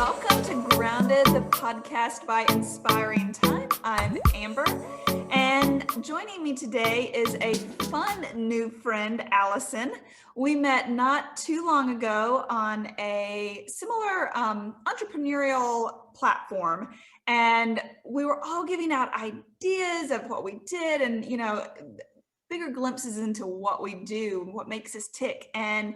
welcome to Grounded, the podcast by Inspiring Thyme. I'm Amber, and joining me today is a fun new friend, Alyson. We met not too long ago on a similar entrepreneurial platform, and we were all giving out ideas of what we did and, bigger glimpses into what we do, what makes us tick. And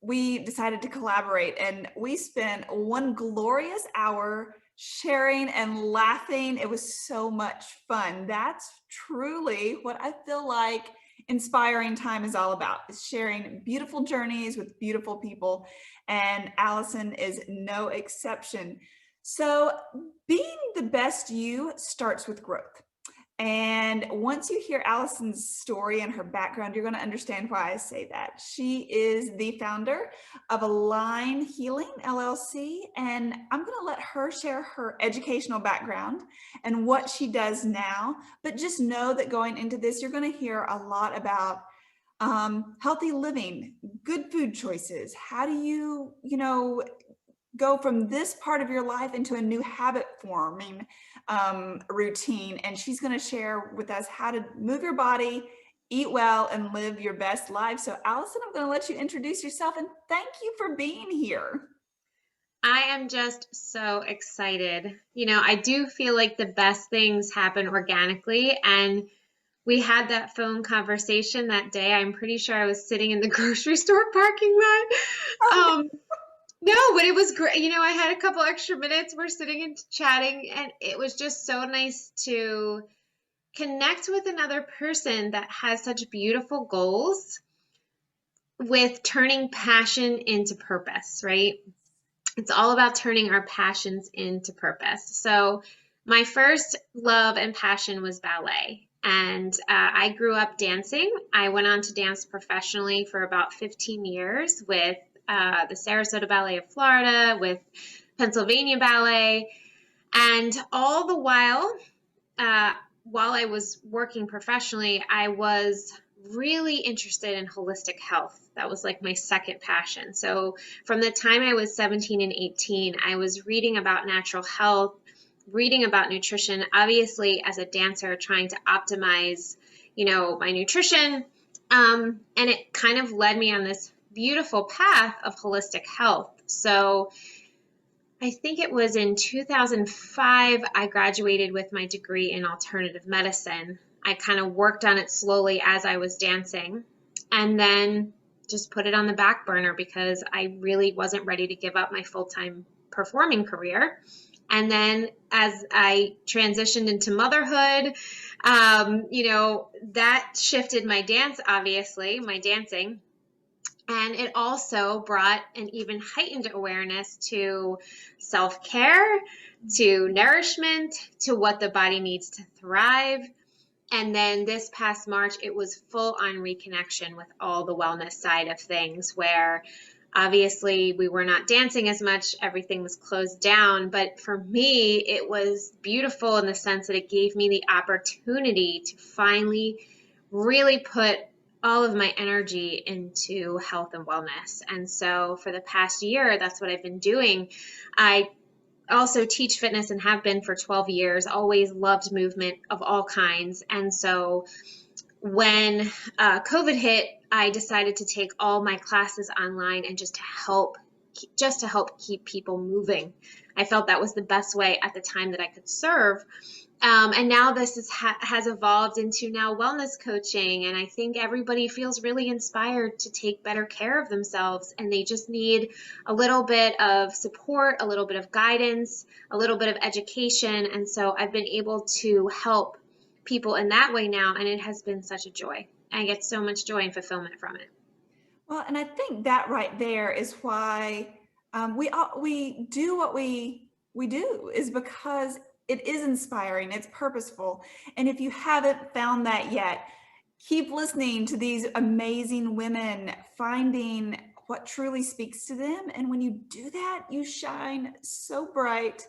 we decided to collaborate, and we spent one glorious hour sharing and laughing. It was so much fun. That's truly what I feel like Inspiring Thyme is all about, is sharing beautiful journeys with beautiful people. And Alyson is no exception. So being the best you starts with growth. And once you hear Alyson's story and her background, you're going to understand why I say that. She is the founder of Align Healing, LLC, and I'm going to let her share her educational background and what she does now. But just know that going into this, you're going to hear a lot about healthy living, good food choices. How do you, go from this part of your life into a new habit forming routine. And she's going to share with us how to move your body, eat well, and live your best life. So Alyson, I'm going to let you introduce yourself, and thank you for being here. I am just so excited. I do feel like the best things happen organically. And we had that phone conversation that day. I'm pretty sure I was sitting in the grocery store parking lot. No, but it was great. I had a couple extra minutes. We're sitting and chatting, and it was just so nice to connect with another person that has such beautiful goals with turning passion into purpose, right? It's all about turning our passions into purpose. So my first love and passion was ballet. And I grew up dancing. I went on to dance professionally for about 15 years with the Sarasota Ballet of Florida, with Pennsylvania Ballet. And all the while I was working professionally, I was really interested in holistic health. That was like my second passion. So from the time I was 17 and 18, I was reading about natural health, reading about nutrition, obviously as a dancer, trying to optimize, my nutrition. And it kind of led me on this beautiful path of holistic health. So I think it was in 2005, I graduated with my degree in alternative medicine. I kind of worked on it slowly as I was dancing, and then just put it on the back burner because I really wasn't ready to give up my full-time performing career. And then as I transitioned into motherhood, that shifted my dancing. And it also brought an even heightened awareness to self-care, to nourishment, to what the body needs to thrive. And then this past March, it was full on reconnection with all the wellness side of things, where obviously we were not dancing as much, everything was closed down. But for me, it was beautiful in the sense that it gave me the opportunity to finally really put all of my energy into health and wellness. And so for the past year, that's what I've been doing. I also teach fitness and have been for 12 years, always loved movement of all kinds. And so when COVID hit, I decided to take all my classes online and just to help keep people moving. I felt that was the best way at the time that I could serve. And now this has evolved into now wellness coaching. And I think everybody feels really inspired to take better care of themselves. And they just need a little bit of support, a little bit of guidance, a little bit of education. And so I've been able to help people in that way now. And it has been such a joy. I get so much joy and fulfillment from it. Well, and I think that right there is why we do what we do, is because it is inspiring, it's purposeful. And if you haven't found that yet, keep listening to these amazing women, finding what truly speaks to them. And when you do that, you shine so bright,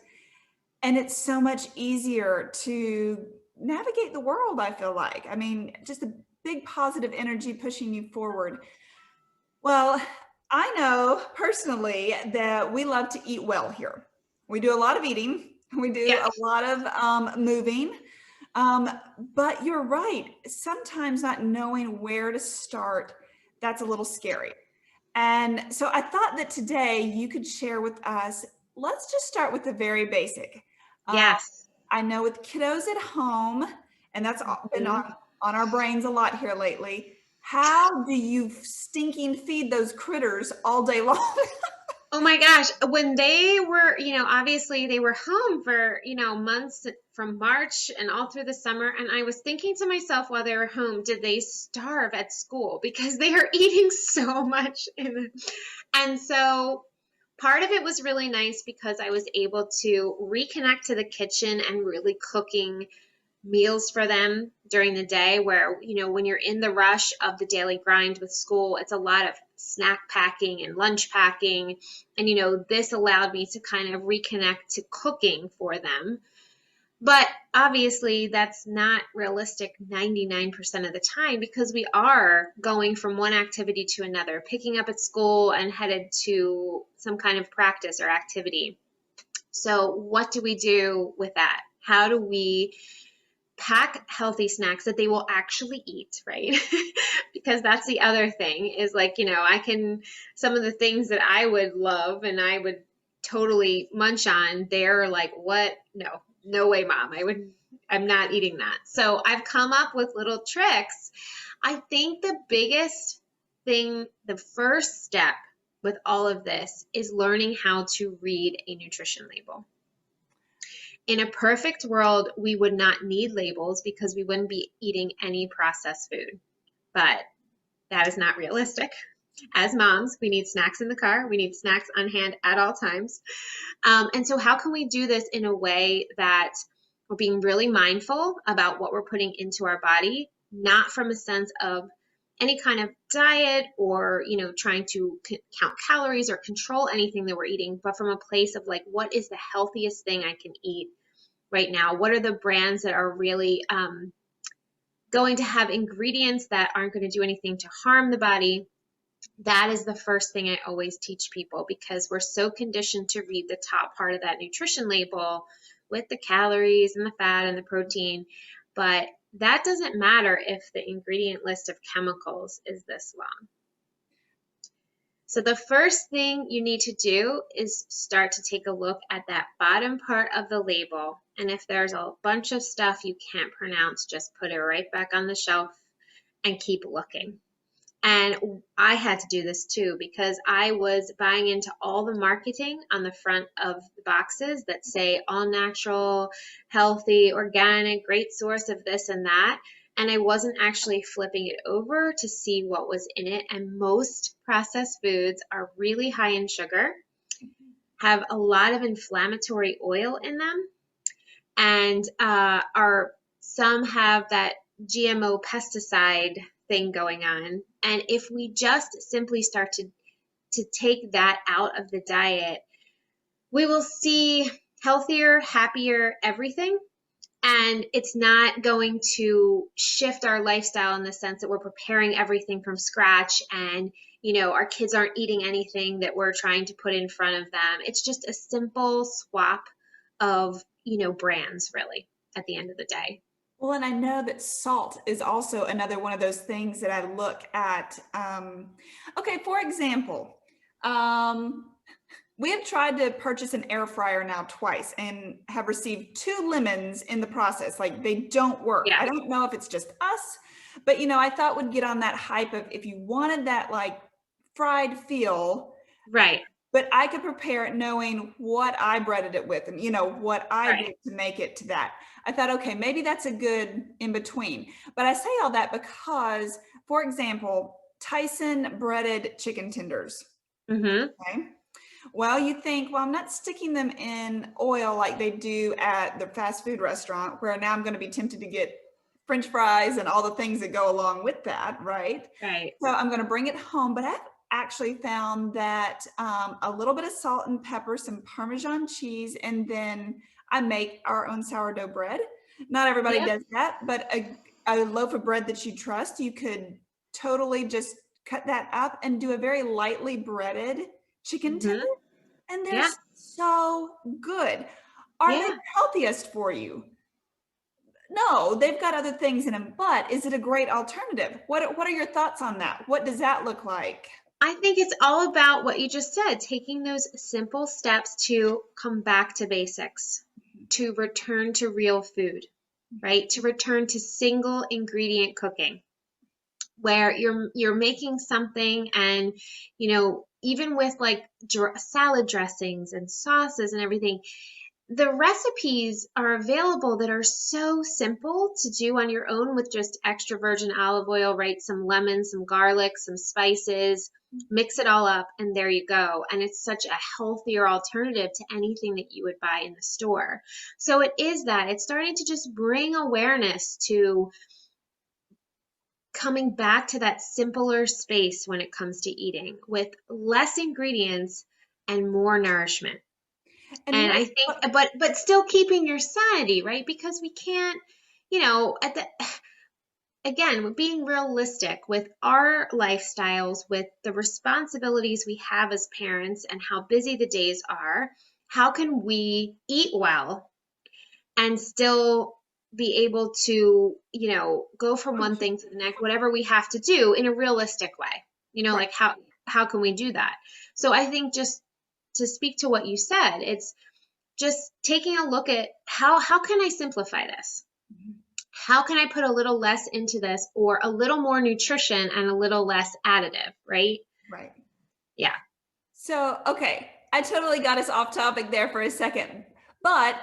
and it's so much easier to navigate the world, I feel like. I mean, just a big positive energy pushing you forward. Well, I know personally that we love to eat well here. We do a lot of eating. We do Yeah. a lot of moving. Um, but you're right. Sometimes not knowing where to start, that's a little scary. And so I thought that today you could share with us, let's just start with the very basic. Uh, Yes. I know with kiddos at home, and that's been Mhm. on our brains a lot here lately. How do you stinking feed those critters all day long? Oh my gosh, when they were, obviously they were home for, months from March and all through the summer. And I was thinking to myself while they were home, did they starve at school? Because they are eating so much. And so part of it was really nice because I was able to reconnect to the kitchen and really cooking meals for them during the day where, when you're in the rush of the daily grind with school, it's a lot of snack packing and lunch packing. And, this allowed me to kind of reconnect to cooking for them. But obviously, that's not realistic 99% of the time because we are going from one activity to another, picking up at school and headed to some kind of practice or activity. So, what do we do with that? How do we pack healthy snacks that they will actually eat, right? Because that's the other thing is like, some of the things that I would love and I would totally munch on, they're like, what? No way, mom. I'm not eating that. So I've come up with little tricks. I think the biggest thing, the first step with all of this is learning how to read a nutrition label. In a perfect world, we would not need labels because we wouldn't be eating any processed food. But that is not realistic. As moms, we need snacks in the car. We need snacks on hand at all times. And so how can we do this in a way that we're being really mindful about what we're putting into our body, not from a sense of any kind of diet or, trying to count calories or control anything that we're eating, but from a place of like, what is the healthiest thing I can eat right now? What are the brands that are really going to have ingredients that aren't going to do anything to harm the body? That is the first thing I always teach people because we're so conditioned to read the top part of that nutrition label with the calories and the fat and the protein. But that doesn't matter if the ingredient list of chemicals is this long. So the first thing you need to do is start to take a look at that bottom part of the label. And if there's a bunch of stuff you can't pronounce, just put it right back on the shelf and keep looking. And I had to do this too because I was buying into all the marketing on the front of the boxes that say all natural, healthy, organic, great source of this and that. And I wasn't actually flipping it over to see what was in it. And most processed foods are really high in sugar, have a lot of inflammatory oil in them, and some have that GMO pesticide thing going on. And if we just simply start to take that out of the diet, we will see healthier, happier everything. And it's not going to shift our lifestyle in the sense that we're preparing everything from scratch and, our kids aren't eating anything that we're trying to put in front of them. It's just a simple swap of, brands really at the end of the day. Well, and I know that salt is also another one of those things that I look at. Okay, for example, um, we have tried to purchase an air fryer now twice and have received 2 lemons in the process. Like they don't work. Yeah, I don't know if it's just us, but I thought we'd get on that hype of if you wanted that like fried feel, right, but I could prepare it knowing what I breaded it with and what I right. did to make it to that. I thought, okay, maybe that's a good in between. But I say all that because, for example, Tyson breaded chicken tenders. Mm-hmm. Okay. Well, you think, well, I'm not sticking them in oil like they do at the fast food restaurant, where now I'm going to be tempted to get French fries and all the things that go along with that, right? Right. So I'm going to bring it home, but I've actually found that a little bit of salt and pepper, some Parmesan cheese, and then I make our own sourdough bread. Not everybody Yep. does that, but a loaf of bread that you trust, you could totally just cut that up and do a very lightly breaded chicken tender, Hmm. and they're Yeah. so good. Are they Yeah. healthiest for you? No, they've got other things in them, but is it a great alternative? What are your thoughts on that? What does that look like? I think it's all about what you just said, taking those simple steps to come back to basics, to return to real food, right? To return to single ingredient cooking, where you're making something and, even with like salad dressings and sauces and everything, the recipes are available that are so simple to do on your own with just extra virgin olive oil, right? Some lemon, some garlic, some spices, mix it all up, and there you go. And it's such a healthier alternative to anything that you would buy in the store. So it is that it's starting to just bring awareness to coming back to that simpler space when it comes to eating with less ingredients and more nourishment. And And I think, but still keeping your sanity, right? Because we can't, at the again, with being realistic with our lifestyles, with the responsibilities we have as parents and how busy the days are, how can we eat well and still be able to, go from one thing to the next, whatever we have to do in a realistic way? right. Like how can we do that? So I think just to speak to what you said, it's just taking a look at how can I simplify this? How can I put a little less into this, or a little more nutrition and a little less additive, right? Right. Yeah. So, okay, I totally got us off topic there for a second, but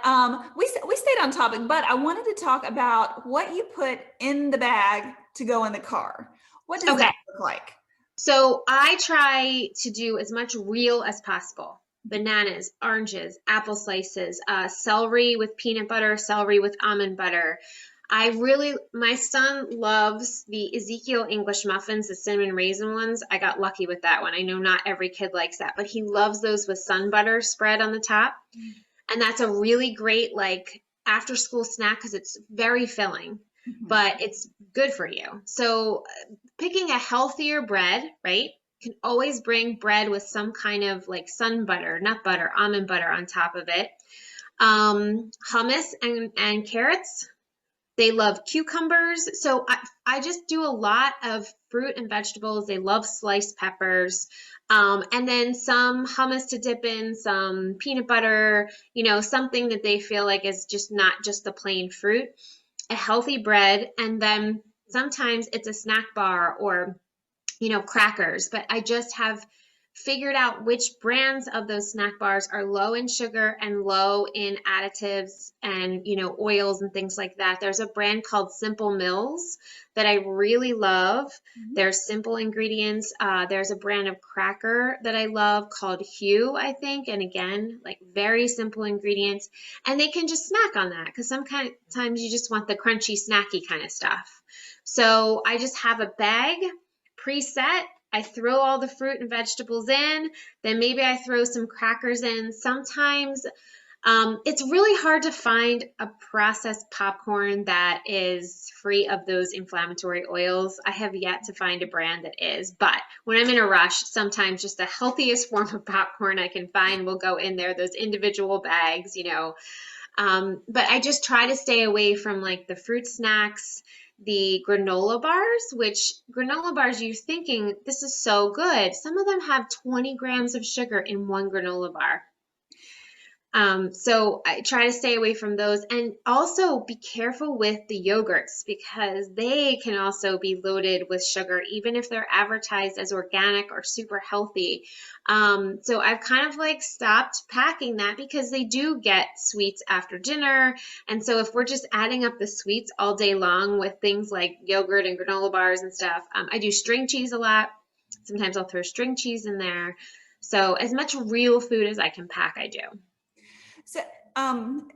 we stayed on topic. But I wanted to talk about what you put in the bag to go in the car. What does Okay. that look like? So I try to do as much real as possible. Bananas, oranges, apple slices, celery with peanut butter, celery with almond butter. My son loves the Ezekiel English muffins, the cinnamon raisin ones. I got lucky with that one. I know not every kid likes that, but he loves those with sun butter spread on the top. And that's a really great, like, after school snack because it's very filling, but it's good for you. So picking a healthier bread, right? Can always bring bread with some kind of like sun butter, nut butter, almond butter on top of it. Hummus and carrots. They love cucumbers. So I just do a lot of fruit and vegetables. They love sliced peppers. And then some hummus to dip in, some peanut butter, something that they feel like is just not just the plain fruit, a healthy bread. And then sometimes it's a snack bar or, crackers. But I just have figured out which brands of those snack bars are low in sugar and low in additives and, oils and things like that. There's a brand called Simple Mills that I really love. There's simple ingredients. There's a brand of cracker that I love called Hue, I think. And again, like very simple ingredients. And they can just snack on that because sometimes you just want the crunchy, snacky kind of stuff. So I just have a bag preset. I throw all the fruit and vegetables in, then maybe I throw some crackers in. Sometimes it's really hard to find a processed popcorn that is free of those inflammatory oils. I have yet to find a brand that is, but when I'm in a rush, sometimes just the healthiest form of popcorn I can find will go in there, those individual bags, but I just try to stay away from like the fruit snacks, the granola bars, which granola bars, you're thinking, this is so good. Some of them have 20 grams of sugar in one granola bar. So I try to stay away from those, and also be careful with the yogurts because they can also be loaded with sugar, even if they're advertised as organic or super healthy. So I've kind of like stopped packing that because they do get sweets after dinner. And so if we're just adding up the sweets all day long with things like yogurt and granola bars and stuff, I do string cheese a lot. Sometimes I'll throw string cheese in there. So as much real food as I can pack, I do. So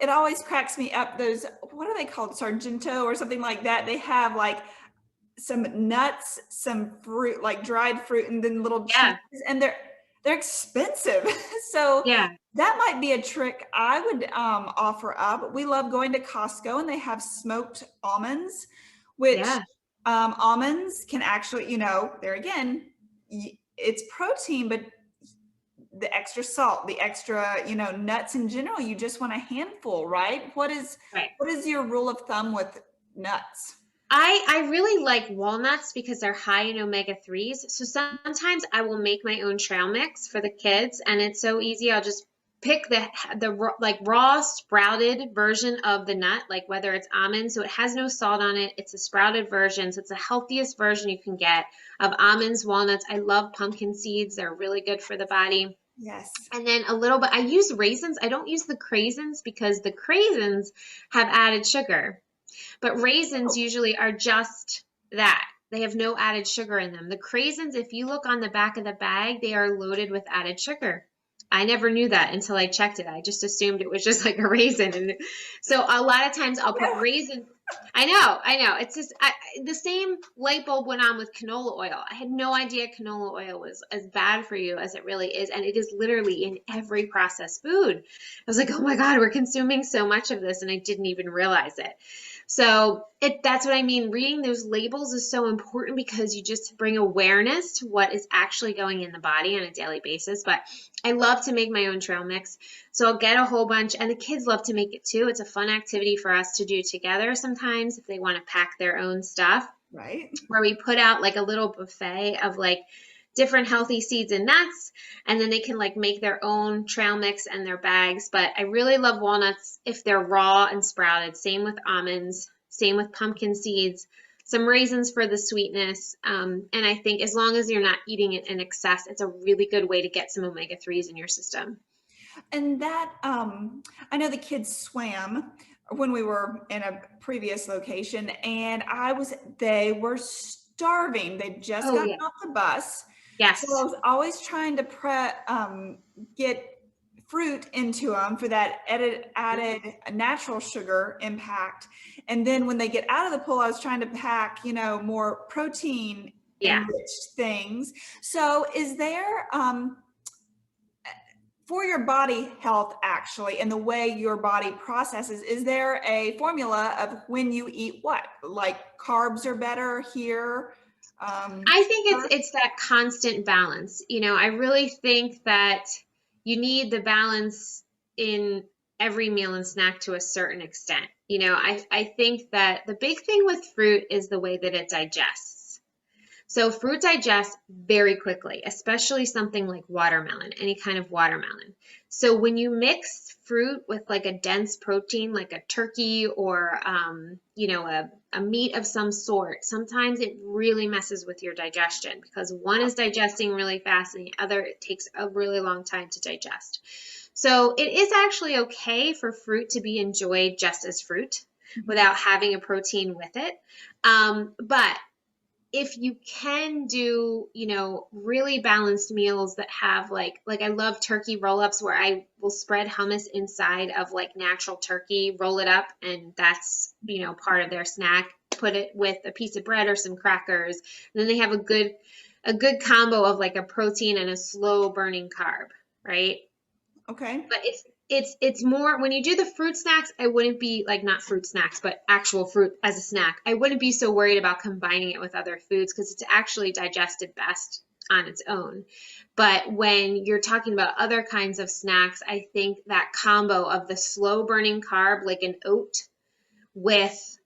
it always cracks me up. Those, what are they called? Sargento or something like that. They have like some nuts, some fruit, like dried fruit, and then little Yeah. cheeses, and they're expensive. So Yeah. that might be a trick I would offer up. We love going to Costco, and they have smoked almonds, which Yeah. almonds can actually, there again, it's protein, but the extra salt, the extra, nuts in general, you just want a handful, right? Right. What is your rule of thumb with nuts? I really like walnuts because they're high in omega-3s. So sometimes I will make my own trail mix for the kids, and it's so easy. I'll just pick like raw sprouted version of the nut, like whether it's almonds, so it has no salt on it. It's a sprouted version, so it's the healthiest version you can get of almonds, walnuts. I love pumpkin seeds. They're really good for the body. Yes. And then a little bit, I use raisins. I don't use the craisins because the craisins have added sugar. But raisins usually are just that. They have no added sugar in them. The craisins, if you look on the back of the bag, they are loaded with added sugar. I never knew that until I checked it. I just assumed it was just like a raisin. And so a lot of times I'll put raisin. I know. It's just the same light bulb went on with canola oil. I had no idea canola oil was as bad for you as it really is. And it is literally in every processed food. I was like, oh my God, we're consuming so much of this. And I didn't even realize it. So that's what I mean. Reading those labels is so important because you just bring awareness to what is actually going in the body on a daily basis. But I love to make my own trail mix. So I'll get a whole bunch, and the kids love to make it too. It's a fun activity for us to do together sometimes if they want to pack their own stuff. Right. Where we put out like a little buffet of like different healthy seeds and nuts, and then they can like make their own trail mix and their bags. But I really love walnuts if they're raw and sprouted. Same with almonds, same with pumpkin seeds, some raisins for the sweetness. And I think as long as you're not eating it in excess, it's a really good way to get some omega-3s in your system. And that, I know the kids swam when we were in a previous location, and they were starving. They just Oh, gotten yeah. off the bus. Yes. So I was always trying to get fruit into them for that added natural sugar impact. And then when they get out of the pool, I was trying to pack, more protein enriched things. So is there, for your body health, actually, and the way your body processes, is there a formula of when you eat what? Like carbs are better here? I think it's that constant balance. I really think that you need the balance in every meal and snack to a certain extent. I think that the big thing with fruit is the way that it digests. So fruit digests very quickly, especially something like watermelon, any kind of watermelon. So when you mix fruit with like a dense protein, like a turkey or, a meat of some sort, sometimes it really messes with your digestion because one is digesting really fast and the other, it takes a really long time to digest. So it is actually okay for fruit to be enjoyed just as fruit without having a protein with it. But if you can do, really balanced meals that have like I love turkey roll-ups where I will spread hummus inside of like natural turkey, roll it up, and that's, part of their snack. Put it with a piece of bread or some crackers. And then they have a good combo of like a protein and a slow burning carb, right? Okay. But it's more when you do the fruit snacks, I wouldn't be like, not fruit snacks, but actual fruit as a snack. I wouldn't be so worried about combining it with other foods because it's actually digested best on its own. But when you're talking about other kinds of snacks, I think that combo of the slow burning carb, like an oat with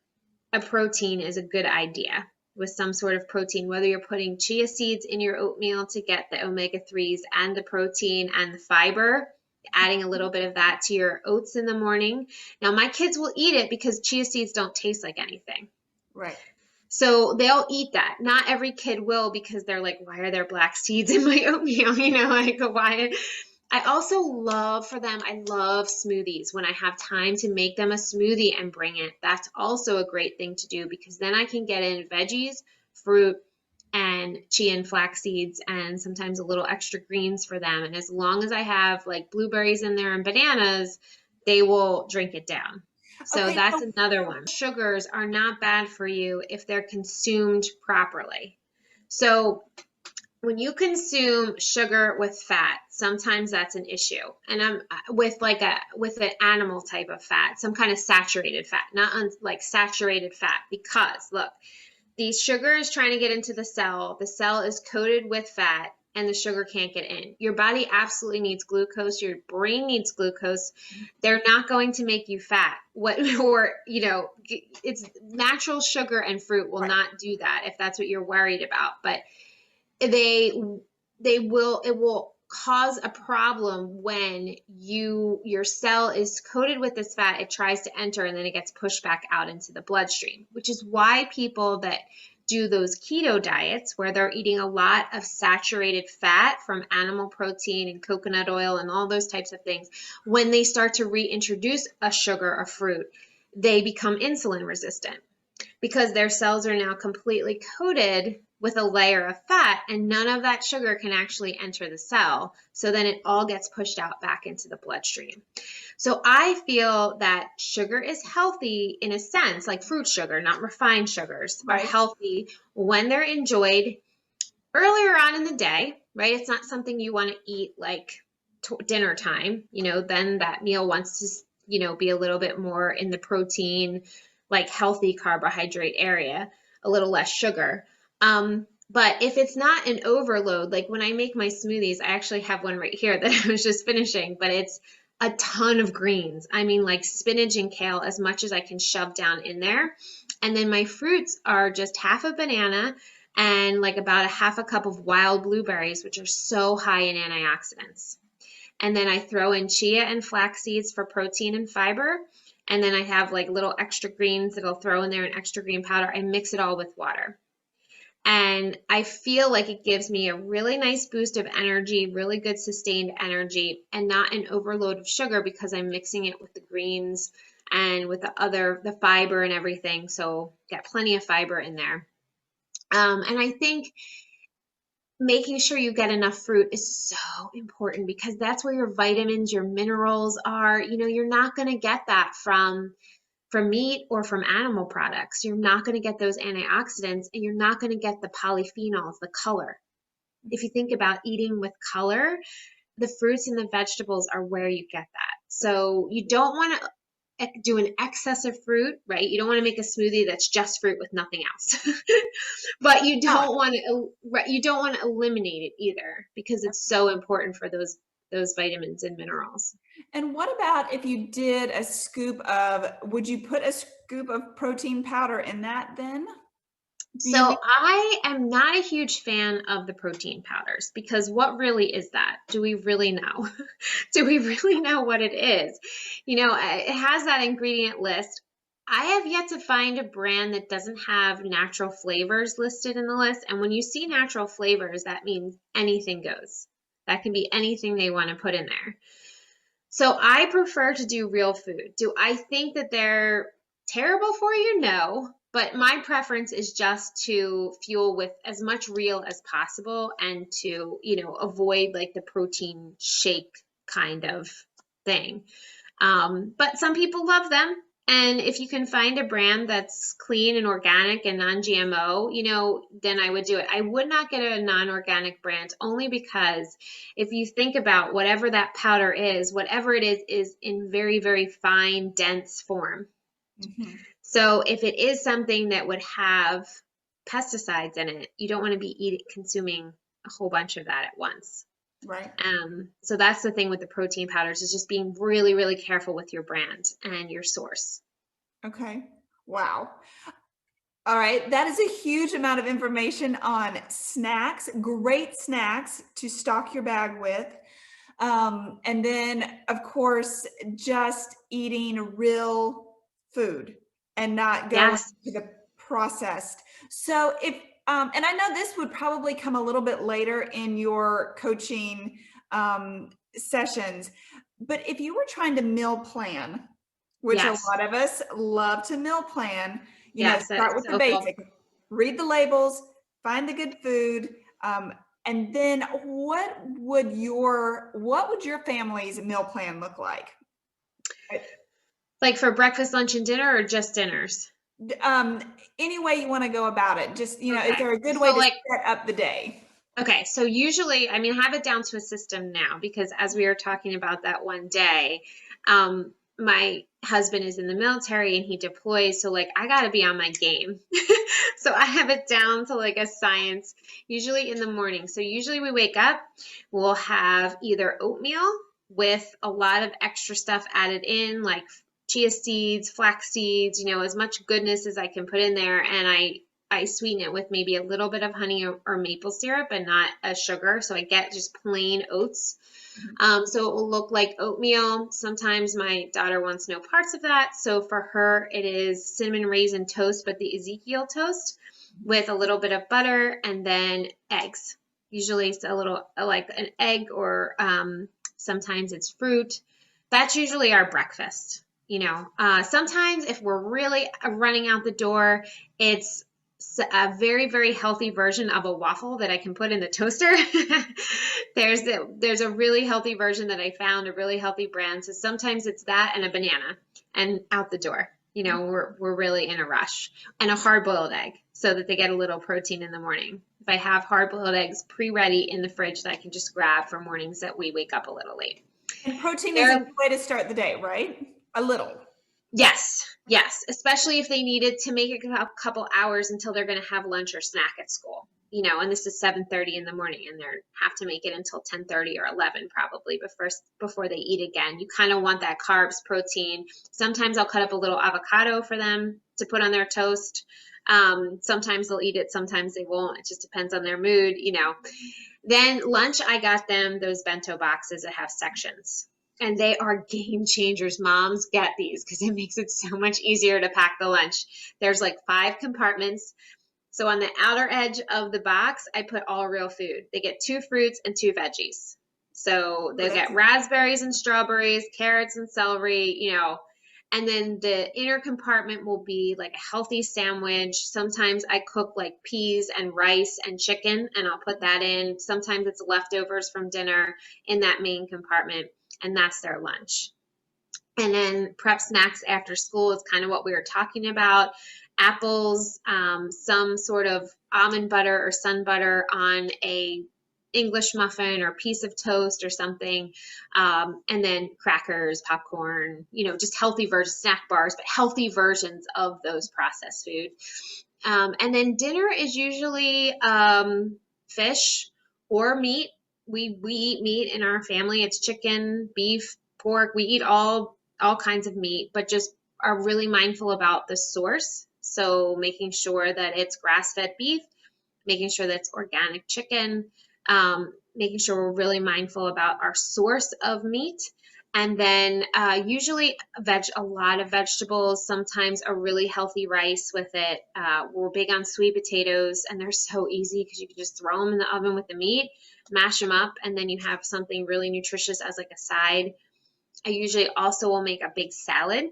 a protein, is a good idea. With some sort of protein, whether you're putting chia seeds in your oatmeal to get the omega-3s and the protein and the fiber, adding a little bit of that to your oats in the morning. Now, my kids will eat it because chia seeds don't taste like anything. Right. So they'll eat that. Not every kid will because they're like, why are there black seeds in my oatmeal? Like why? I also love smoothies when I have time to make them a smoothie and bring it. That's also a great thing to do because then I can get in veggies, fruit, and chia and flax seeds and sometimes a little extra greens for them. And as long as I have like blueberries in there and bananas, they will drink it down. So Okay, that's another one. Sugars are not bad for you if they're consumed properly. So when you consume sugar with fat, sometimes that's an issue. And I'm with an animal type of fat, some kind of saturated fat, not like saturated fat, because look, the sugar is trying to get into the cell is coated with fat, and the sugar can't get in. Your body absolutely needs glucose. Your brain needs glucose. They're not going to make you fat. It's natural sugar and fruit will not do that if that's what you're worried about. But it will cause a problem when your cell is coated with this fat. It tries to enter and then it gets pushed back out into the bloodstream, which is why people that do those keto diets where they're eating a lot of saturated fat from animal protein and coconut oil and all those types of things, when they start to reintroduce a sugar or fruit, they become insulin resistant because their cells are now completely coated with a layer of fat and none of that sugar can actually enter the cell. So then it all gets pushed out back into the bloodstream. So I feel that sugar is healthy in a sense, like fruit sugar, not refined sugars, are healthy when they're enjoyed earlier on in the day, right? It's not something you want to eat like dinner time, then that meal wants to, be a little bit more in the protein, like healthy carbohydrate area, a little less sugar. But if it's not an overload, like when I make my smoothies, I actually have one right here that I was just finishing, but it's a ton of greens. I mean, like spinach and kale, as much as I can shove down in there. And then my fruits are just half a banana and like about a half a cup of wild blueberries, which are so high in antioxidants. And then I throw in chia and flax seeds for protein and fiber. And then I have like little extra greens that I'll throw in there and extra green powder. I mix it all with water. And I feel like it gives me a really nice boost of energy, really good sustained energy, and not an overload of sugar because I'm mixing it with the greens and with the fiber and everything. So got plenty of fiber in there. And I think making sure you get enough fruit is so important because that's where your vitamins, your minerals are. You're not going to get that from meat or from animal products. You're not going to get those antioxidants and you're not going to get the polyphenols, the color. If you think about eating with color, the fruits and the vegetables are where you get that. So you don't want to do an excess of fruit, right? You don't want to make a smoothie that's just fruit with nothing else. But you don't want to eliminate it either because it's so important for those vitamins and minerals. And what about if you did a scoop would you put a scoop of protein powder in that then? So I am not a huge fan of the protein powders because what really is that? Do we really know? Do we really know what it is? It has that ingredient list. I have yet to find a brand that doesn't have natural flavors listed in the list. And when you see natural flavors, that means anything goes. That can be anything they want to put in there. So I prefer to do real food. Do I think that they're terrible for you? No. But my preference is just to fuel with as much real as possible and to, avoid like the protein shake kind of thing. But some people love them. And if you can find a brand that's clean and organic and non-GMO, then I would do it. I would not get a non-organic brand only because if you think about whatever that powder is, whatever it is in very, very fine, dense form. Mm-hmm. So if it is something that would have pesticides in it, you don't want to be consuming a whole bunch of that at once. Right. So that's the thing with the protein powders is just being really, really careful with your brand and your source. Okay. Wow. All right. That is a huge amount of information on snacks, great snacks to stock your bag with. And then, of course, just eating real food and not going to the processed. So and I know this would probably come a little bit later in your coaching sessions, but if you were trying to meal plan, which a lot of us love to meal plan, start with the basics, read the labels, find the good food, and then what would your family's meal plan look like? Like for breakfast, lunch, and dinner, or just dinners? Any way you want to go about it. Just, is there a good way to set up the day? Okay. So usually, I have it down to a system now because as we were talking about that one day, my husband is in the military and he deploys, so like I gotta be on my game. So I have it down to like a science, usually in the morning. So usually we wake up, we'll have either oatmeal with a lot of extra stuff added in, like chia seeds, flax seeds, as much goodness as I can put in there. And I sweeten it with maybe a little bit of honey or maple syrup and not a sugar. So I get just plain oats. So it will look like oatmeal. Sometimes my daughter wants no parts of that. So for her, it is cinnamon raisin toast, but the Ezekiel toast with a little bit of butter and then eggs. Usually it's a little like an egg or sometimes it's fruit. That's usually our breakfast. Sometimes if we're really running out the door, it's a very, very healthy version of a waffle that I can put in the toaster. There's a really healthy version that I found, a really healthy brand. So sometimes it's that and a banana and out the door. We're really in a rush. And a hard-boiled egg so that they get a little protein in the morning. If I have hard-boiled eggs pre-ready in the fridge that I can just grab for mornings that we wake up a little late. And protein is a good way to start the day, right? A little. Yes, especially if they needed to make it a couple hours until they're going to have lunch or snack at school, and this is 7:30 in the morning and they have to make it until 10:30 or 11 probably before they eat again. You kind of want that carbs, protein. Sometimes I'll cut up a little avocado for them to put on their toast. Sometimes they'll eat it, sometimes they won't. It just depends on their mood, Then lunch, I got them those bento boxes that have sections. And they are game changers. Moms, get these because it makes it so much easier to pack the lunch. There's like 5 compartments. So on the outer edge of the box, I put all real food. They get 2 fruits and 2 veggies. So they'll get raspberries and strawberries, carrots and celery, And then the inner compartment will be like a healthy sandwich. Sometimes I cook like peas and rice and chicken, and I'll put that in. Sometimes it's leftovers from dinner in that main compartment. And that's their lunch. And then prep snacks after school is kind of what we were talking about. Apples, some sort of almond butter or sun butter on a English muffin or piece of toast or something. And then crackers, popcorn, just healthy versions, snack bars, but healthy versions of those processed food. And then dinner is usually fish or meat. We eat meat in our family. It's chicken, beef, pork. We eat all kinds of meat, but just are really mindful about the source. So making sure that it's grass-fed beef, making sure that it's organic chicken, making sure we're really mindful about our source of meat. And then usually a lot of vegetables, sometimes a really healthy rice with it. We're big on sweet potatoes, and they're so easy because you can just throw them in the oven with the meat, mash them up, and then you have something really nutritious as like a side. I usually also will make a big salad.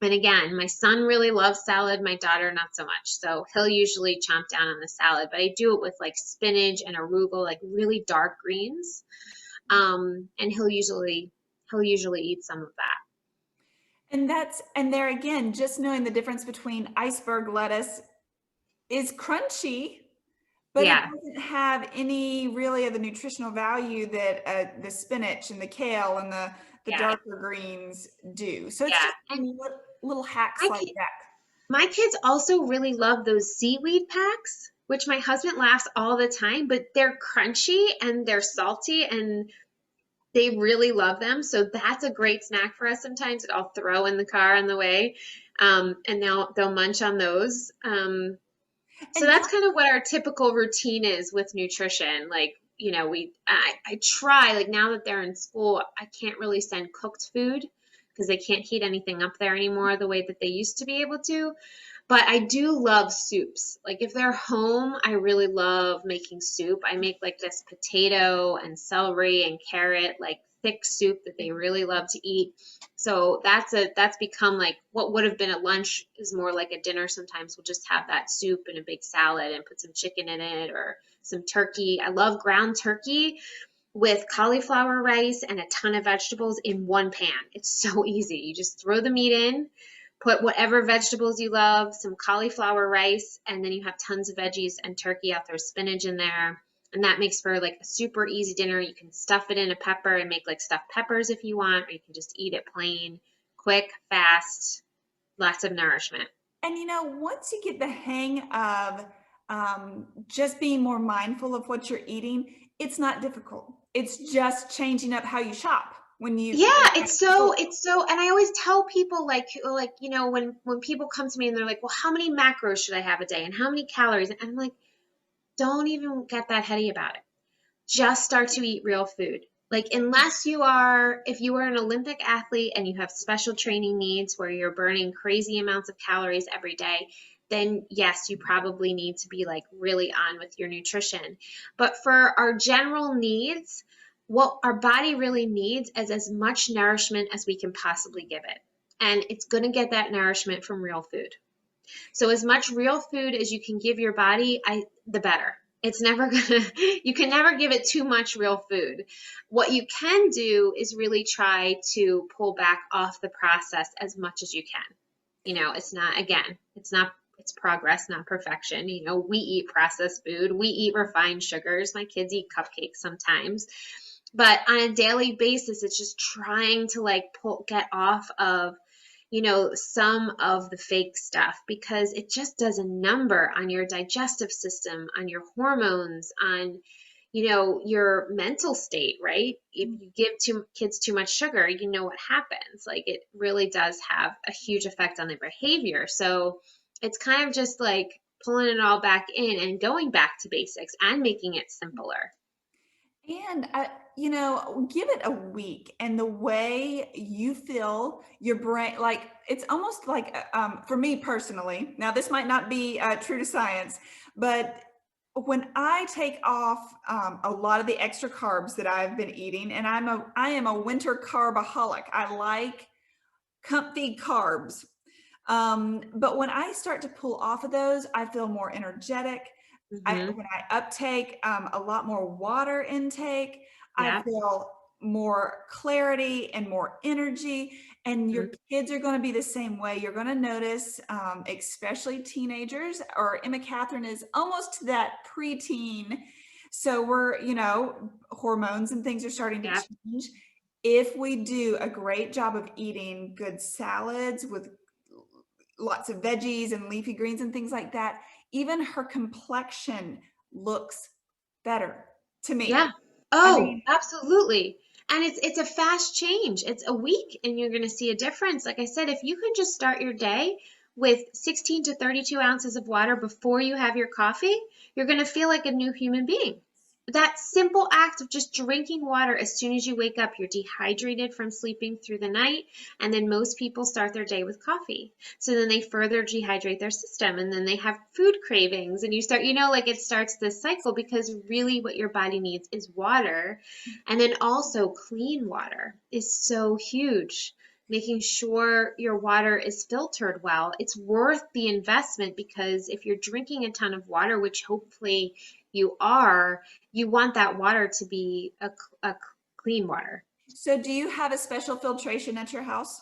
And again, my son really loves salad, my daughter not so much. So he'll usually chomp down on the salad, but I do it with like spinach and arugula, like really dark greens. And he'll usually eat some of that. And there again, just knowing the difference between iceberg lettuce is crunchy, but it doesn't have any really of the nutritional value that the spinach and the kale and the darker greens do. So it's just little hacks like that. My kids also really love those seaweed packs, which my husband laughs all the time, but they're crunchy and they're salty and they really love them. So that's a great snack for us sometimes that I'll throw in the car on the way. And they'll munch on those. So that's kind of what our typical routine is with nutrition. Like, I try, like now that they're in school, I can't really send cooked food because they can't heat anything up there anymore the way that they used to be able to. But I do love soups. Like if they're home, I really love making soup. I make like this potato and celery and carrot, like thick soup that they really love to eat. So that's become like what would have been a lunch is more like a dinner. Sometimes we'll just have that soup and a big salad and put some chicken in it or some turkey. I love ground turkey with cauliflower rice and a ton of vegetables in one pan. It's so easy. You just throw the meat in, put whatever vegetables you love, some cauliflower rice, and then you have tons of veggies and turkey. I'll throw spinach in there. And that makes for like a super easy dinner. You can stuff it in a pepper and make like stuffed peppers if you want, or you can just eat it plain. quick, fast, lots of nourishment. And once you get the hang of just being more mindful of what you're eating, it's not difficult. It's just changing up how you shop when you Yeah, when it's so, and I always tell people like, when people come to me and they're like, well, how many macros should I have a day and how many calories? And I'm like, don't even get that heady about it. Just start to eat real food. Like, if you are an Olympic athlete and you have special training needs where you're burning crazy amounts of calories every day, then yes, you probably need to be like really on with your nutrition. But for our general needs, what our body really needs is as much nourishment as we can possibly give it. And it's going to get that nourishment from real food. So as much real food as you can give your body, the better. It's never gonna, you can never give it too much real food. What you can do is really try to pull back off the process as much as you can. It's progress, not perfection. We eat processed food, we eat refined sugars, my kids eat cupcakes sometimes. But on a daily basis, it's just trying to get off of some of the fake stuff, because it just does a number on your digestive system, on your hormones, on, your mental state, right? If you give kids too much sugar, you know what happens. Like, it really does have a huge effect on their behavior. So it's kind of just like pulling it all back in and going back to basics and making it simpler. And give it a week, and the way you feel your brain, like it's almost like for me personally. Now, this might not be true to science, but when I take off a lot of the extra carbs that I've been eating, and I am a winter carbaholic. I like comfy carbs. But when I start to pull off of those, I feel more energetic. Hmm. When I uptake a lot more water intake, I Yeah. feel more clarity and more energy. And your Mhm. kids are going to be the same way. You're going to notice, especially teenagers, or Emma Catherine is almost to that preteen. So hormones and things are starting to Yeah. change. If we do a great job of eating good salads with lots of veggies and leafy greens and things like that, even her complexion looks better to Yeah. me. I Oh, mean, absolutely. And it's a fast change. It's a week and you're going to see a difference. Like I said, if you can just start your day with 16 to 32 ounces of water before you have your coffee, you're going to feel like a new human being. That simple act of just drinking water as soon as you wake up, you're dehydrated from sleeping through the night. And then most people start their day with coffee. So then they further dehydrate their system and then they have food cravings. And you start, like it starts this cycle, because really what your body needs is water. And then also clean water is so huge. Making sure your water is filtered well. It's worth the investment, because if you're drinking a ton of water, which hopefully you are, you want that water to be a clean water. so do you have a special filtration at your house?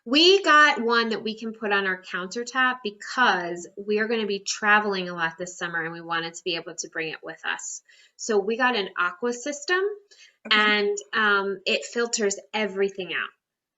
We got one that we can put on our countertop because we are going to be traveling a lot this summer and we wanted to be able to bring it with us. So we got an aqua system, Okay. and it filters everything out.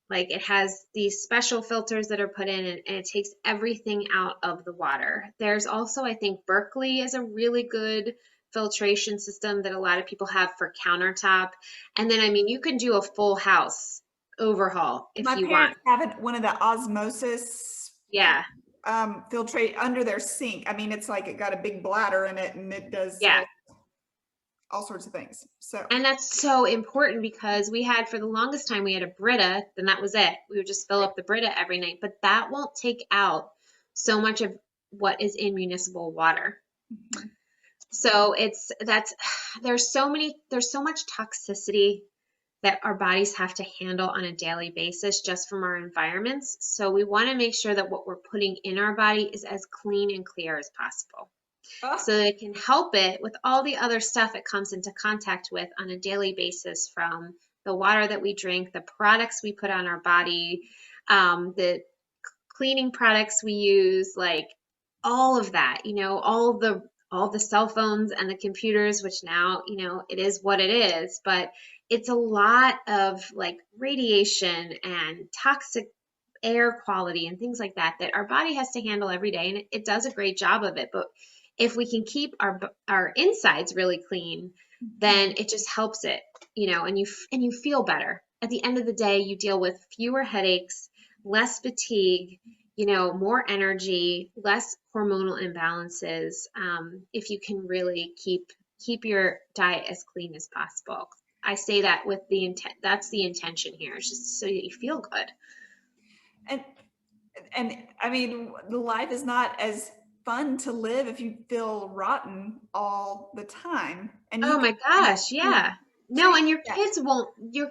Like, it has these special filters that are put in, and it takes everything out of the water. There's also, I think, Berkeley is a really good filtration system that a lot of people have for countertop. And then, I mean, you can do a full house overhaul if My you want. parents have one of the osmosis Yeah, filtrate under their sink. I mean, it's like it got a big bladder in it, and it does yeah. all sorts of things. So, And that's so important, because for the longest time, we had a Brita, then that was it. We would just fill up the Brita every night, but that won't take out so much of what is in municipal water. mhm. So there's so much toxicity that our bodies have to handle on a daily basis just from our environments. So we want to make sure that what we're putting in our body is as clean and clear as possible, Oh, so that it can help it with all the other stuff it comes into contact with on a daily basis, from the water that we drink, the products we put on our body, the cleaning products we use, like all of that, all the cell phones and the computers, which now, it is what it is, but it's a lot of like radiation and toxic air quality and things like that that our body has to handle every day, and it does a great job of it. But if we can keep our insides really clean, then it just helps it, and you feel better. At the end of the day, you deal with fewer headaches, less fatigue, more energy, less hormonal imbalances, if you can really keep your diet as clean as possible. I say that with the intent, that's the intention here. It's just so that you feel good. And I mean, the life is not as fun to live if you feel rotten all the time. And you Oh my gosh, yeah. No, change and your that.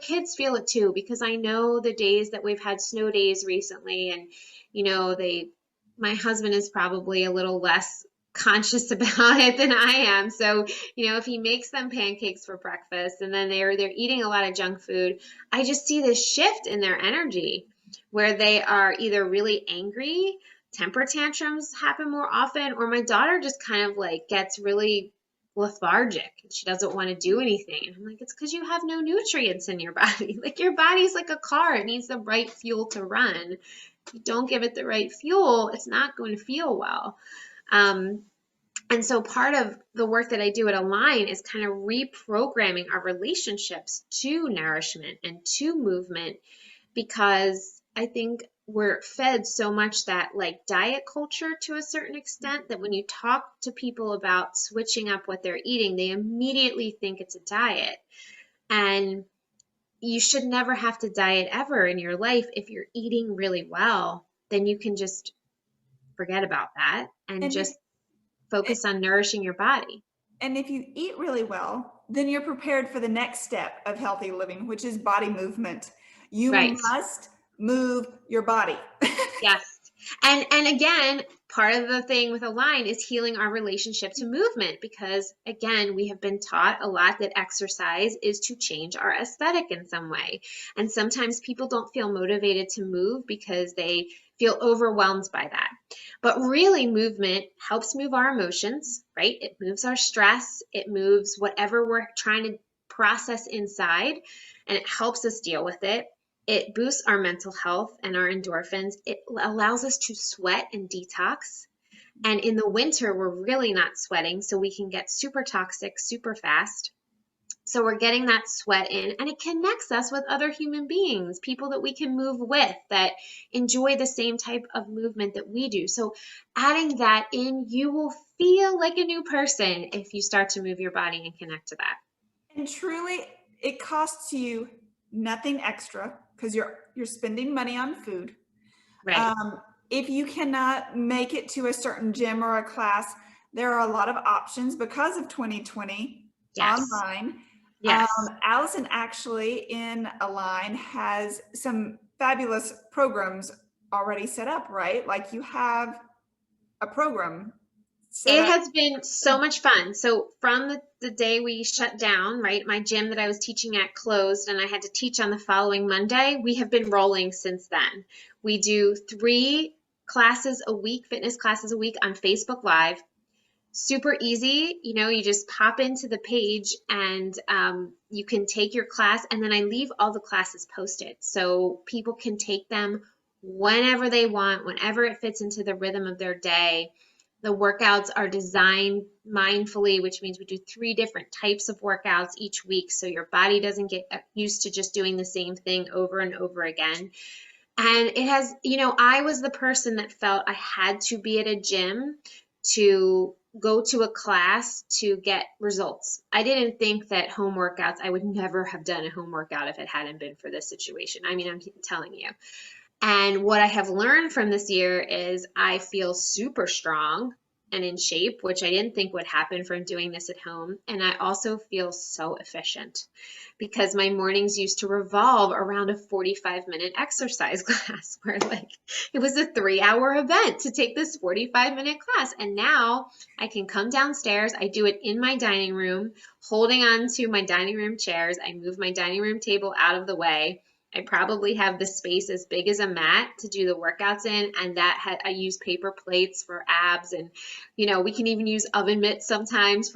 kids feel it too, because I know the days that we've had snow days recently, and my husband is probably a little less conscious about it than I am. So, if he makes them pancakes for breakfast and then they're eating a lot of junk food, I just see this shift in their energy where they are either really angry, temper tantrums happen more often, or my daughter just kind of like gets really lethargic and she doesn't want to do anything. And I'm like, it's because you have no nutrients in your body. Like, your body's like a car, it needs the right fuel to run. If you don't give it the right fuel, it's not going to feel well. And so part of the work that I do at Align is kind of reprogramming our relationships to nourishment and to movement, because I think we're fed so much that like diet culture to a certain extent, that when you talk to people about switching up what they're eating, they immediately think it's a diet. And you should never have to diet ever in your life. If you're eating really well, then you can just forget about that and And just focus on nourishing your body. And if you eat really well, then you're prepared for the next step of healthy living, which is body movement. You Right. must move your body. Yes. And again, part of the thing with Align is healing our relationship to movement, because again, we have been taught a lot that exercise is to change our aesthetic in some way. And sometimes people don't feel motivated to move because they feel overwhelmed by that. But really, movement helps move our emotions, right? It moves our stress, it moves whatever we're trying to process inside, and it helps us deal with it. It boosts our mental health and our endorphins. It allows us to sweat and detox. And in the winter, we're really not sweating, so we can get super toxic super fast. So we're getting that sweat in, and it connects us with other human beings, people that we can move with, that enjoy the same type of movement that we do. So adding that in, you will feel like a new person if you start to move your body and connect to that. And truly, it costs you nothing extra because you're spending money on food. Right. If you cannot make it to a certain gym or a class, there are a lot of options because of 2020 Yes. online. Yes. Alyson actually in Align has some fabulous programs already set up, right? Like you have a program set It up. has been so much fun. So from the day we shut down, right, my gym that I was teaching at closed and I had to teach on the following Monday, we have been rolling since then. We do 3 classes a week, fitness classes a week on Facebook Live. Super easy. You just pop into the page and you can take your class, and then I leave all the classes posted so people can take them whenever they want, whenever it fits into the rhythm of their day. The workouts are designed mindfully, which means we do 3 different types of workouts each week, so your body doesn't get used to just doing the same thing over and over again. And it has, I was the person that felt I had to be at a gym to go to a class to get results. I didn't think that home workouts, I would never have done a home workout if it hadn't been for this situation. I mean, I'm telling you. And what I have learned from this year is I feel super strong and in shape, which I didn't think would happen from doing this at home. And I also feel so efficient because my mornings used to revolve around a 45-minute exercise class where it was a 3-hour event to take this 45-minute class. And now I can come downstairs. I do it in my dining room, holding on to my dining room chairs. I move my dining room table out of the way. I probably have the space as big as a mat to do the workouts in, and I use paper plates for abs, and we can even use oven mitts sometimes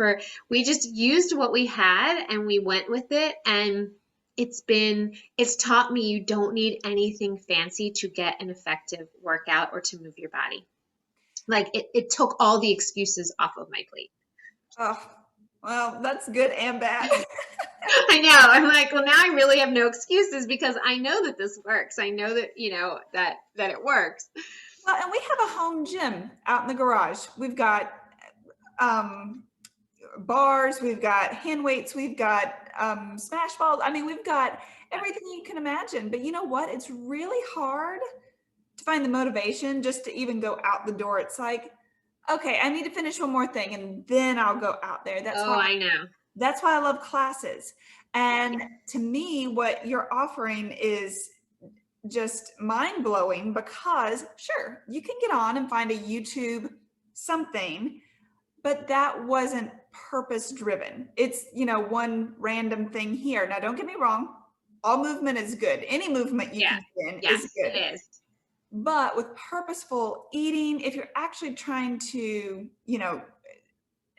we just used what we had and we went with it, and it's taught me you don't need anything fancy to get an effective workout or to move your body. Like it took all the excuses off of my plate. Oh, well, that's good and bad. I know. I'm like, well, now I really have no excuses because I know that this works. I know that, that it works. Well, and we have a home gym out in the garage. We've got bars, we've got hand weights, we've got smash balls. I mean, we've got everything you can imagine. But you know what? It's really hard to find the motivation just to even go out the door. It's like, okay, I need to finish one more thing and then I'll go out there. I know. That's why I love classes. And Yeah. to me, what you're offering is just mind blowing because sure, you can get on and find a YouTube something, but that wasn't purpose driven. It's, one random thing here. Now, don't get me wrong. All movement is good. Any movement you can get in is good. It is. But with purposeful eating, if you're actually trying to,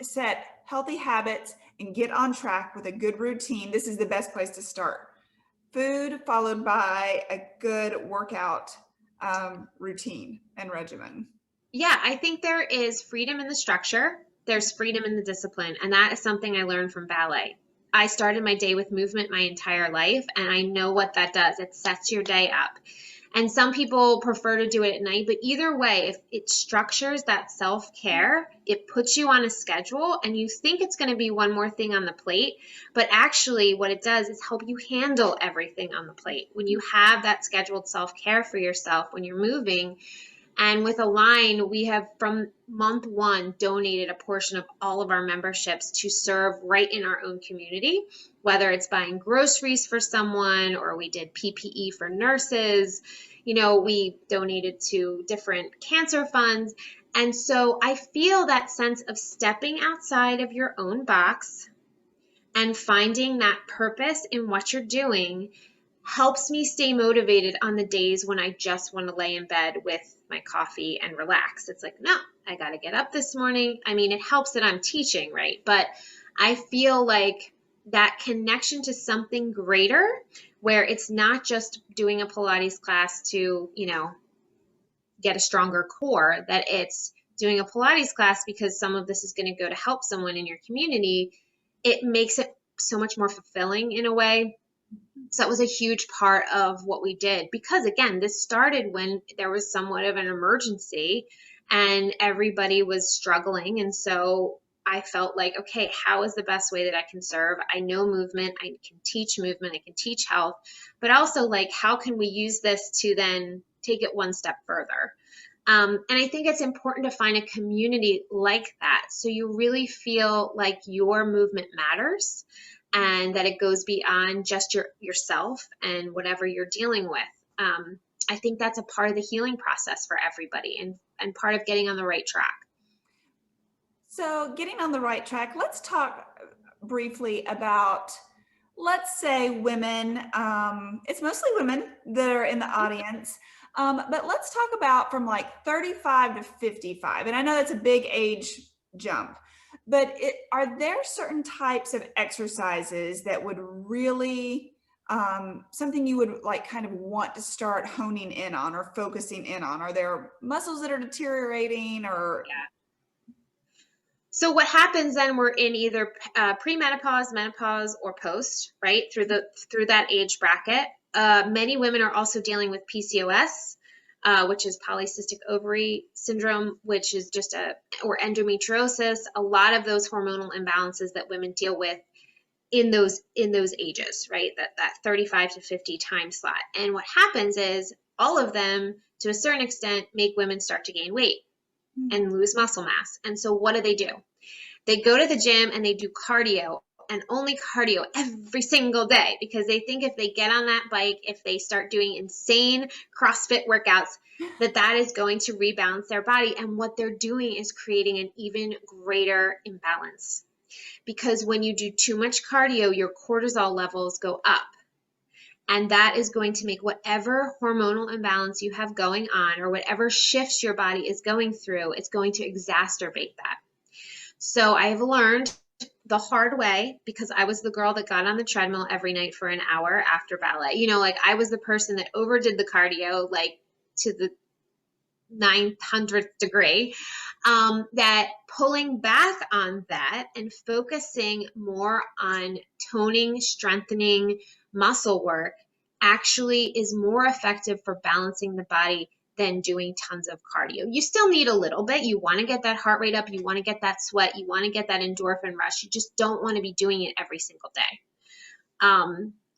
set healthy habits and get on track with a good routine, this is the best place to start. Food followed by a good workout routine and regimen. Yeah, I think there is freedom in the structure. There's freedom in the discipline. And that is something I learned from ballet. I started my day with movement my entire life, and I know what that does. It sets your day up. And some people prefer to do it at night, but either way, if it structures that self-care, it puts you on a schedule and you think it's going to be one more thing on the plate, but actually what it does is help you handle everything on the plate. When you have that scheduled self-care for yourself, when you're moving. And with Align, we have from month one donated a portion of all of our memberships to serve right in our own community, whether it's buying groceries for someone or we did PPE for nurses. We donated to different cancer funds. And so I feel that sense of stepping outside of your own box and finding that purpose in what you're doing helps me stay motivated on the days when I just want to lay in bed with my coffee and relax. It's like, no, I got to get up this morning. I mean, it helps that I'm teaching, right? But I feel like that connection to something greater where it's not just doing a Pilates class to, get a stronger core, that it's doing a Pilates class because some of this is going to go to help someone in your community. It makes it so much more fulfilling in a way. So that was a huge part of what we did because, again, this started when there was somewhat of an emergency and everybody was struggling. And so I felt like, okay, how is the best way that I can serve? I know movement, I can teach movement, I can teach health, but also like, how can we use this to then take it one step further? And I think it's important to find a community like that. So you really feel like your movement matters and that it goes beyond just yourself and whatever you're dealing with. I think that's a part of the healing process for everybody and part of getting on the right track. So getting on the right track, let's talk briefly about, let's say women, it's mostly women that are in the audience, but let's talk about from like 35 to 55. And I know that's a big age jump, but are there certain types of exercises that would really, something you would like kind of want to start honing in on or focusing in on? Are there muscles that are deteriorating or? Yeah. So what happens then, we're in either premenopause, menopause, or post, right? Through that age bracket. Many women are also dealing with PCOS, which is polycystic ovary syndrome, which is or endometriosis. A lot of those hormonal imbalances that women deal with in those ages, right? That 35 to 50 time slot. And what happens is all of them, to a certain extent, make women start to gain weight and lose muscle mass. And so what do? They go to the gym and they do cardio and only cardio every single day because they think if they get on that bike, if they start doing insane CrossFit workouts, that is going to rebalance their body. And what they're doing is creating an even greater imbalance because when you do too much cardio, your cortisol levels go up. And that is going to make whatever hormonal imbalance you have going on or whatever shifts your body is going through, it's going to exacerbate that. So I have learned the hard way, because I was the girl that got on the treadmill every night for an hour after ballet. You know, like I was the person that overdid the cardio, like to the 900th degree. That pulling back on that and focusing more on toning, strengthening muscle work actually is more effective for balancing the body than doing tons of cardio. You still need a little bit. You want to get that heart rate up. You want to get that sweat. You want to get that endorphin rush. You just don't want to be doing it every single day.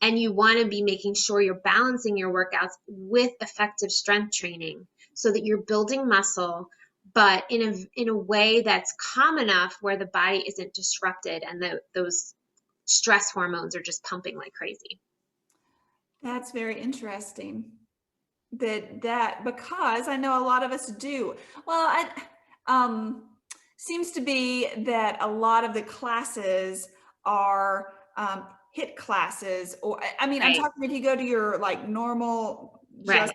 And you want to be making sure you're balancing your workouts with effective strength training so that you're building muscle, but in a way that's calm enough where the body isn't disrupted and those stress hormones are just pumping like crazy. That's very interesting. That because I know a lot of us do. Well, seems to be that a lot of the classes are HIIT classes, or I mean, I'm Right. talking if you go to your like normal just Right.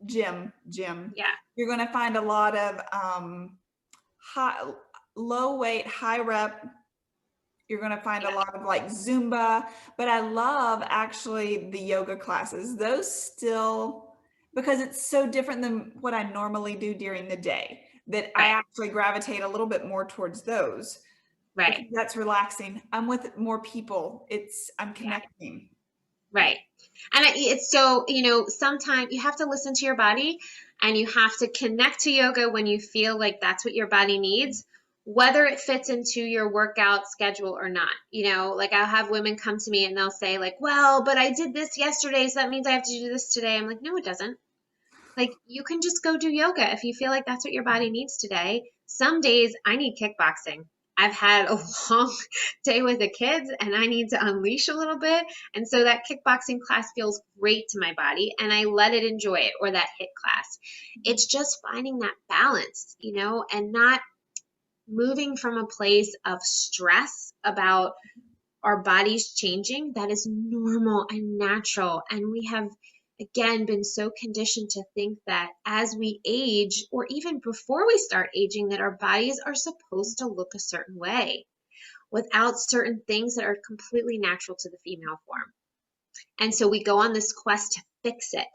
gym, Yeah. you're going to find a lot of low weight, high rep. You're going to find a lot of like Zumba, but I love actually the yoga classes. Those still, because it's so different than what I normally do during the day, that I Right. actually gravitate a little bit more towards those. Right. Because that's relaxing. I'm with more people. I'm Yeah. connecting. Right. And it's so, sometimes you have to listen to your body and you have to connect to yoga when you feel like that's what your body needs, whether it fits into your workout schedule or not. Like I'll have women come to me and they'll say like, well, but I did this yesterday, so that means I have to do this today. I'm like, no, it doesn't. Like you can just go do yoga if you feel like that's what your body needs today. Some days I need kickboxing. I've had a long day with the kids and I need to unleash a little bit. And so that kickboxing class feels great to my body and I let it enjoy it, or that HIIT class. It's just finding that balance, and not moving from a place of stress about our bodies changing. That is normal and natural. And we have, again, been so conditioned to think that as we age, or even before we start aging, that our bodies are supposed to look a certain way without certain things that are completely natural to the female form. And so we go on this quest to fix it.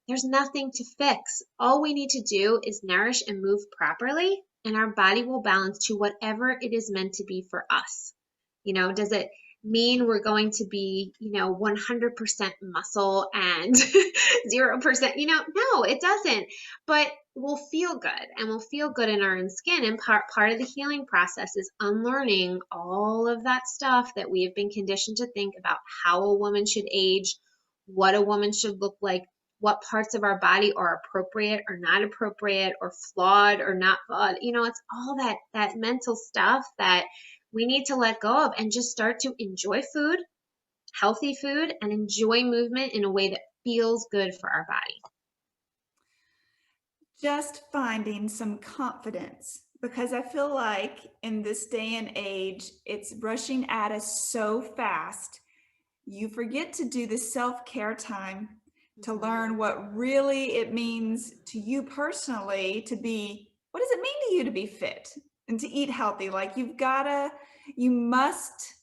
There's nothing to fix. All we need to do is nourish and move properly, and our body will balance to whatever it is meant to be for us. Does it mean we're going to be, 100% muscle and 0%, no, it doesn't. But we'll feel good, and we'll feel good in our own skin. And part of the healing process is unlearning all of that stuff that we have been conditioned to think about how a woman should age, what a woman should look like, what parts of our body are appropriate or not appropriate, or flawed or not flawed. It's all that mental stuff that we need to let go of and just start to enjoy food, healthy food, and enjoy movement in a way that feels good for our body. Just finding some confidence, because I feel like in this day and age, it's rushing at us so fast. You forget to do the self-care time to learn what really it means to you personally to be, what does it mean to you to be fit and to eat healthy? Like you must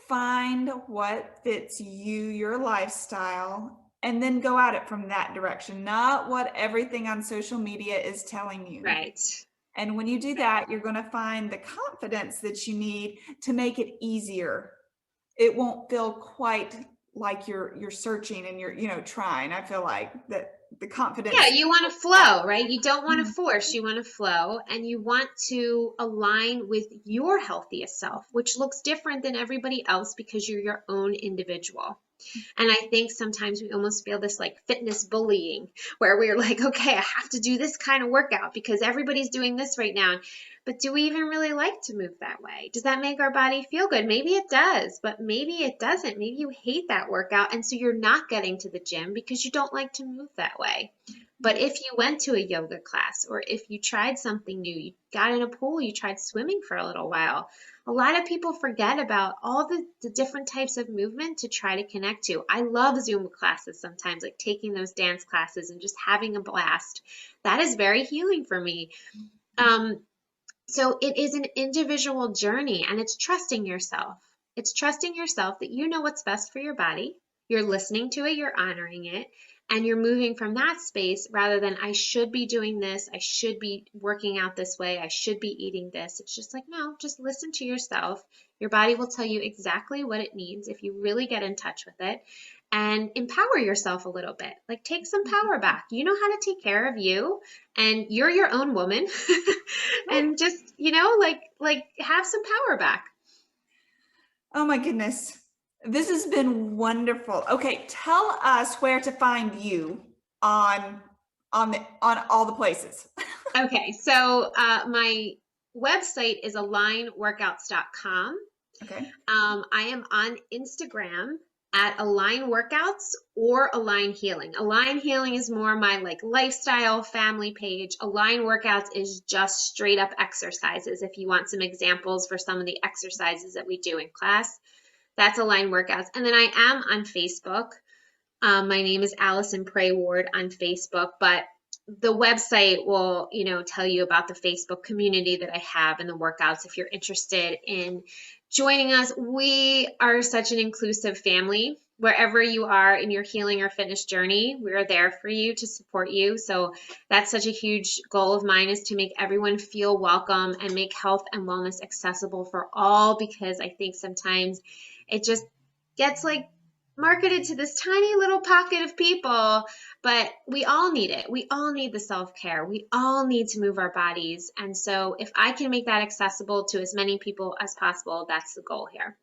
find what fits you, your lifestyle, and then go at it from that direction, not what everything on social media is telling you. Right. And when you do that, you're going to find the confidence that you need to make it easier. It won't feel quite like you're searching and you're trying. I feel like that the confidence. Yeah, you want to flow, right? You don't want to force, you want to flow, and you want to align with your healthiest self, which looks different than everybody else because you're your own individual. And I think sometimes we almost feel this like fitness bullying where we're like, okay, I have to do this kind of workout because everybody's doing this right now. But do we even really like to move that way? Does that make our body feel good? Maybe it does, but maybe it doesn't. Maybe you hate that workout. And so you're not getting to the gym because you don't like to move that way. But if you went to a yoga class, or if you tried something new, you got in a pool, you tried swimming for a little while, a lot of people forget about all the different types of movement to try to connect to. I love Zoom classes sometimes, like taking those dance classes and just having a blast. That is very healing for me. So it is an individual journey, and it's trusting yourself. It's trusting yourself that you know what's best for your body. You're listening to it, you're honoring it, and you're moving from that space rather than I should be doing this, I should be working out this way, I should be eating this. It's just like, no, just listen to yourself. Your body will tell you exactly what it needs if you really get in touch with it, and empower yourself a little bit. Like, take some power back. You know how to take care of you, and you're your own woman. And just, like have some power back. Oh my goodness. This has been wonderful. Okay, tell us where to find you on on all the places. Okay, so my website is alignworkouts.com. Okay. I am on Instagram at Align Workouts or Align Healing. Align Healing is more my like lifestyle family page. Align Workouts is just straight up exercises. If you want some examples for some of the exercises that we do in class, that's Align Workouts. And then I am on Facebook. My name is Alyson Ward on Facebook, but the website will, tell you about the Facebook community that I have and the workouts if you're interested in joining us. We are such an inclusive family. Wherever you are in your healing or fitness journey, we are there for you to support you. So that's such a huge goal of mine, is to make everyone feel welcome and make health and wellness accessible for all, because I think sometimes it just gets like marketed to this tiny little pocket of people, but we all need it. We all need the self-care. We all need to move our bodies. And so if I can make that accessible to as many people as possible, that's the goal here.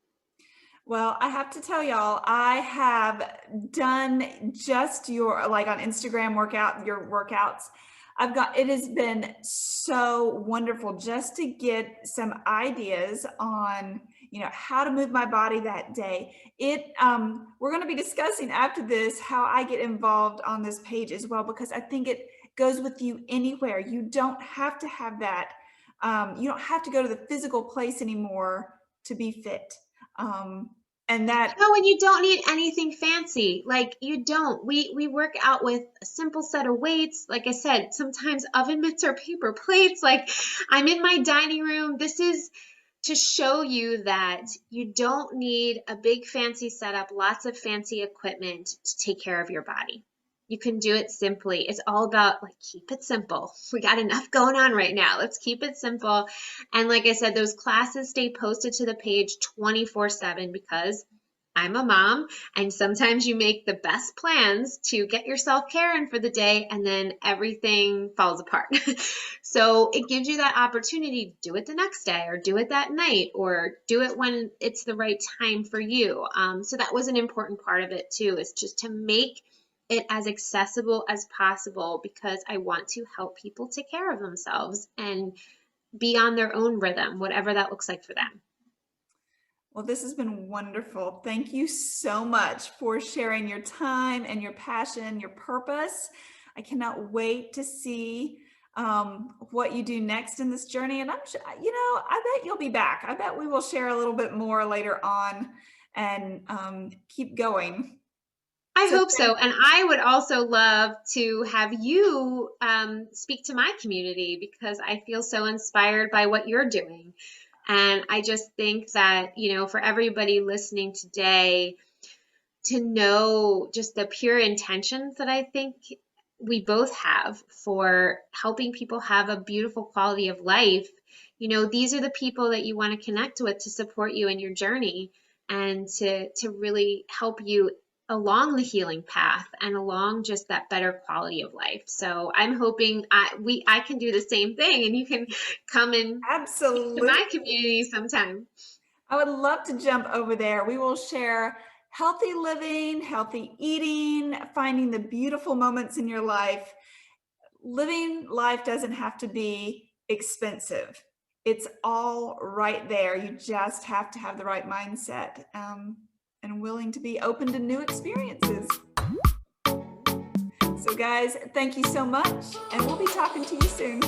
Well, I have to tell y'all, I have done just your, like on Instagram your workouts. It has been so wonderful just to get some ideas on, how to move my body that day. We're going to be discussing after this how I get involved on this page as well, because I think it goes with you anywhere. You don't have to have that. You don't have to go to the physical place anymore to be fit. And you don't need anything fancy. Like, you don't. We work out with a simple set of weights. Like I said, sometimes oven mitts or paper plates. Like, I'm in my dining room. This is to show you that you don't need a big fancy setup, lots of fancy equipment to take care of your body. You can do it simply. It's all about like, keep it simple. We got enough going on right now. Let's keep it simple. And like I said, those classes stay posted to the page 24/7 because I'm a mom, and sometimes you make the best plans to get your self-care in for the day, and then everything falls apart. So it gives you that opportunity to do it the next day, or do it that night, or do it when it's the right time for you. So that was an important part of it too, is just to make it as accessible as possible, because I want to help people take care of themselves and be on their own rhythm, whatever that looks like for them. Well, this has been wonderful. Thank you so much for sharing your time and your passion, your purpose. I cannot wait to see what you do next in this journey. And I'm sure, I bet you'll be back. I bet we will share a little bit more later on and keep going. I hope so. And I would also love to have you speak to my community, because I feel so inspired by what you're doing. And I just think that, for everybody listening today, to know just the pure intentions that I think we both have for helping people have a beautiful quality of life. These are the people that you want to connect with to support you in your journey, and to really help you along the healing path and along just that better quality of life. So I'm hoping I can do the same thing, and you can come and absolutely to my community sometime. I would love to jump over there. We will share healthy living, healthy eating, finding the beautiful moments in your life. Living life doesn't have to be expensive. It's all right there. You just have to have the right mindset and willing to be open to new experiences. So guys, thank you so much, and we'll be talking to you soon.